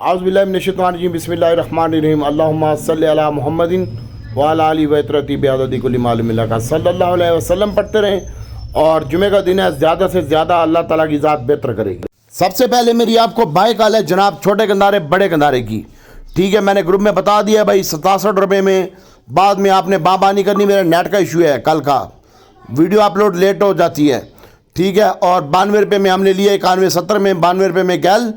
आउज़ुबिल्लाहि बिस्मिल्लाहिर्रहमानिर्रहीम अल्लाहुम्मा सल्लि अला मुहम्मदिन व अला आलिहि व इत्रती बिअददी कुल्ली मालूम लका सल्लल्लाहु अलैहि वसल्लम पढ़ते रहें। और जुमे का दिन है, ज़्यादा से ज़्यादा अल्लाह ताला की ज़ात बेहतर करेगी। सबसे पहले मेरी आपको बाई कॉल है जनाब छोटे गंदारे बड़े गंदारे की। ठीक है, मैंने ग्रुप में बता दिया भाई 67 रुपये में। बाद में आपने बाबा नहीं करनी, मेरा नेट का इशू है, कल का वीडियो अपलोड लेट हो जाती है। ठीक है, और 92 रुपये में हमने लिया, 91-70 में 92 रुपये में गैल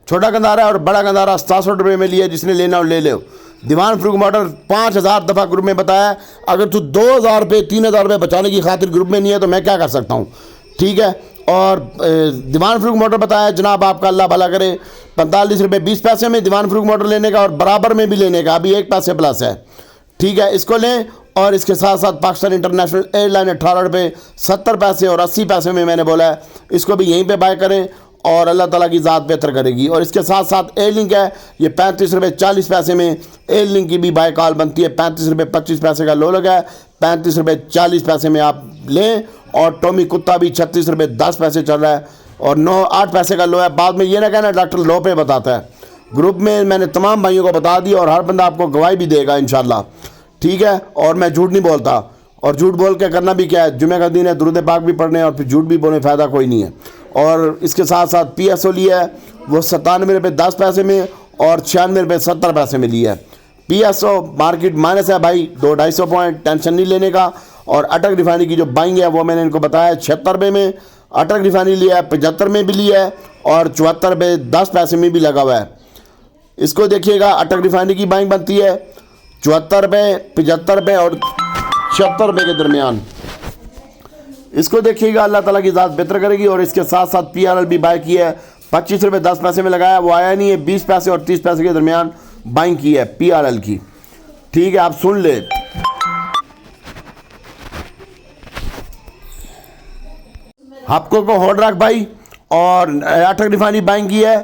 छोटा गंदारा और बड़ा गंदारा 67 रुपये में लिया। जिसने लेना हो ले लो। दीवान फ्रूक मोटर 5000 दफ़ा ग्रुप में बताया। अगर तू 2000 रुपये 3000 रुपये बचाने की खातिर ग्रुप में नहीं है तो मैं क्या कर सकता हूँ। ठीक है, और दीवान फ्रूक मोटर बताया जनाब, आपका अल्लाह भला करे, 45 रुपये 20 पैसे में दीवान फ्रूक मोटर लेने का और बराबर में भी लेने का, अभी 1 पैसे प्लस है। ठीक है, इसको लें। और इसके साथ साथ पाकिस्तान इंटरनेशनल एयरलाइन 18 रुपये 70 पैसे और 80 पैसे में मैंने बोला है, इसको भी यहीं पे बाय करें और अल्लाह ताला की ज़ात बेहतर करेगी। और इसके साथ साथ एयर लिंक है, ये 35 रुपये 40 पैसे में एयर लिंक की भी बाय कॉल बनती है। 35 रुपये 25 पैसे का लो लगा है, 35 रुपये 40 पैसे में आप लें। और टॉमी कुत्ता भी 36 रुपये 10 पैसे चल रहा है और 8 पैसे का लो है। बाद में ये ना कहना डॉक्टर लो पे बताता है, ग्रुप में मैंने तमाम भाइयों को बता दिया और हर बंदा आपको गवाही भी देगा इंशाल्लाह। ठीक है, और मैं झूठ नहीं बोलता, और झूठ बोल के करना भी क्या है, जुमे का दिन है, दुरूद पाक भी पढ़ने और फिर झूठ भी बोलने फ़ायदा कोई नहीं है। और इसके साथ साथ PSO लिया है, वो 97 रुपये 10 पैसे में और 96 रुपये 70 पैसे में लिया है। PSO मार्केट माइनस है भाई, 200-250 पॉइंट, टेंशन नहीं लेने का। और अटक रिफाइनरी की जो बाइंग है वो मैंने इनको बताया 76 रुपये में अटक रिफाइनरी लिया है, 75 में भी लिया है और 74 रुपये 10 पैसे में भी लगा हुआ है। इसको देखिएगा, अटक रिफाइनरी की बाइंग बनती है 74 रुपये, 75 रुपये और 76 रुपये के दरमियान। इसको देखिएगा, अल्लाह ताला की ज़ात बेहतर करेगी। और इसके साथ साथ PRL भी बाय की है, 25 रुपये 10 पैसे में लगाया, वो आया नहीं है, 20 पैसे और 30 पैसे के दरमियान बाइंग की है PRL की। ठीक है, आप सुन ले। हपको को होल्ड रख भाई। और अटक रिफाइनरी बाइंग की है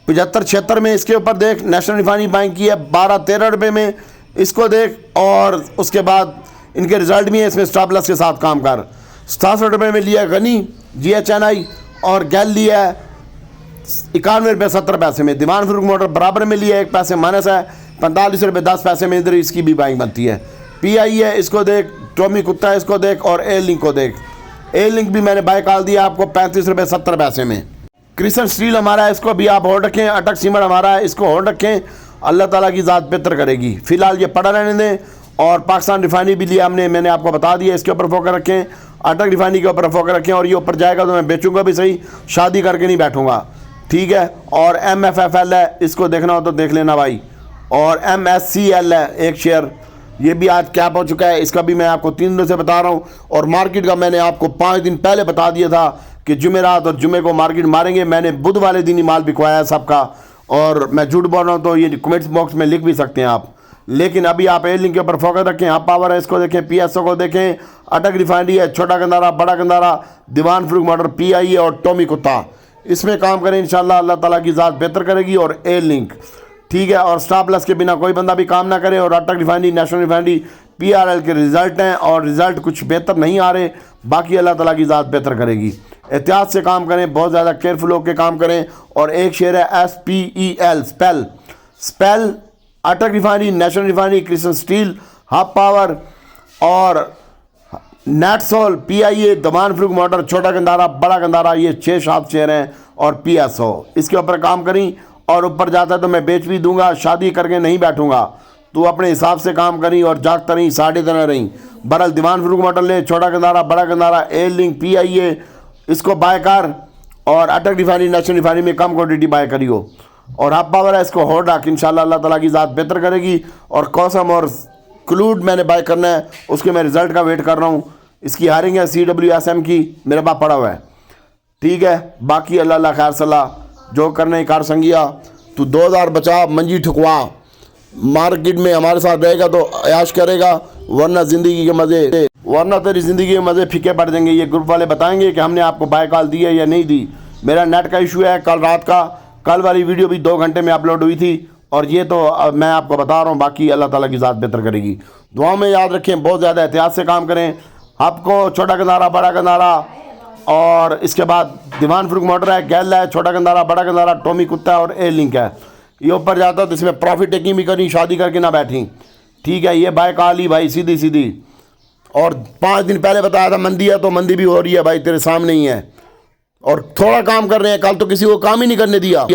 75-76 में। इसके ऊपर देख, नेशनल रिफाइनरी बाइंग की है 12-13 रुपये में, इसको देख। और उसके बाद इनके रिजल्ट भी है, इसमें स्टॉप लॉस के साथ काम कर। 67 रुपये में लिया गनी GHNI और गैल लिया है 91 रुपये 70 पैसे में। दीवान फ्रूक मोटर बराबर में लिया, 1 पैसे माइनस है, 45 रुपये 10 पैसे में इधर इसकी भी बाइंग बनती है। PI है, इसको देख। टॉमी कुत्ता है, इसको देख। और एयर लिंक को देख, एयर लिंक भी मैंने बाय कॉल दिया आपको 35 रुपये 70 पैसे में। क्रिस्टल स्टील हमारा है, इसको भी आप होल्ड रखें। अटक सीमेंट हमारा है, इसको होल्ड रखें, अल्लाह ताला की ज़ात बेहतर करेगी। फ़िलहाल ये पड़ा रहने दें। और पाकिस्तान रिफाइनरी भी लिया हमने, मैंने आपको बता दिया, इसके ऊपर फोकस रखें, अटक रिफाइनरी के ऊपर फोकस रखें। और ये ऊपर जाएगा तो मैं बेचूंगा भी सही, शादी करके नहीं बैठूंगा। ठीक है, और MFFL है, इसको देखना हो तो देख लेना भाई। और MSCL है एक शेयर, ये भी आज कैप हो चुका है, इसका भी मैं आपको 3 दिन से बता रहा हूँ। और मार्केट का मैंने आपको 5 दिन पहले बता दिया था कि जुमेरात और जुमे को मार्केट मारेंगे। मैंने बुध वाले दिन ही माल बिकवाया सबका, और मैं झूठ बोल रहा हूँ तो ये कमेंट्स बॉक्स में लिख भी सकते हैं आप। लेकिन अभी आप एयर लिंक के ऊपर फोकस रखें। आप पावर है, इसको देखें। PSO को देखें। अटक रिफाइनरी है, छोटा गंदारा बड़ा गंदारा, दीवान फ्रूक मोटर PI है और टॉमी कुत्ता, इसमें काम करें इंशाल्लाह, अल्लाह ताला की ज़ात बेहतर करेगी। और एयर लिंक ठीक है, और स्टॉप लॉस के बिना कोई बंदा भी काम ना करे। और अटक रिफाइनरी, नेशनल रिफाइनरी, PRL के रिज़ल्ट हैं और रिज़ल्ट कुछ बेहतर नहीं आ रहे, बाकी अल्लाह ताला की ज़ात बेहतर करेगी। एहतियात से काम करें, बहुत ज़्यादा केयरफुल होकर काम करें। और एक शेयर है SPEL, स्पेल, अटक refinery, national refinery, crystal steel, hub power और नेटसोल, PIA, दीवान फ्रूक मोटर, छोटा गंदारा बड़ा गंदारा, ये 6-7 शेयर हैं। और PSO इसके ऊपर काम करी, और ऊपर जाता है तो मैं बेच भी दूंगा, शादी करके नहीं बैठूंगा। तू अपने हिसाब से काम करी और जागता रही, साढ़े दिन रही। बरल दीवान फ्रूक मोटर ले, छोटा गंदारा बड़ा गंदारा, एयर लिंक, PIA, इसको बाय कर। और अटक रिफाइनरी, नेशनल रिफाइनरी में कम क्वान्टिटी बाय करियो। और हब पावर है, इसको होल्ड रख, इंशाल्लाह अल्लाह ताला की ज़ात बेहतर करेगी। और कौसम और क्लूड मैंने बाय करना है, उसके मैं रिज़ल्ट का वेट कर रहा हूँ। इसकी हायरिंग है CWSM की, मेरे पास पड़ा हुआ है। ठीक है, बाकी अल्लाह खैर सलाह, जो करने कार संगिया। तू 2000 बचा, मंजी ठुकवा, मार्केट में हमारे साथ रहेगा तो अयाश करेगा, वरना ज़िंदगी के मज़े, वरना तेरी ज़िंदगी के मज़े फीके पड़ जाएंगे। ये ग्रुप वाले बताएंगे कि हमने आपको बाय कॉल दी है या नहीं दी। मेरा नेट का इशू है, कल रात का, कल वाली वीडियो भी 2 घंटे में अपलोड हुई थी। और ये तो मैं आपको बता रहा हूँ, बाकी अल्लाह ताला की ज़ात बेहतर करेगी। दुआ में याद रखें, बहुत ज़्यादा एहतियात से काम करें। आपको छोटा गंदारा बड़ा गंदारा और इसके बाद दीवान फ्रूक मोटर है, गैल है, छोटा गंदारा बड़ा गंदारा, टॉमी कुत्ता है और एयर लिंक है। ये ऊपर जाता तो इसमें प्रॉफिट टेकिंग भी करनी, शादी करके ना बैठी। ठीक है, ये बाइक आ ली भाई सीधी सीधी। और 5 दिन पहले बताया था मंदी है, तो मंदी भी हो रही है भाई, तेरे सामने ही है। और थोड़ा काम कर रहे हैं, कल तो किसी को काम ही नहीं करने दिया।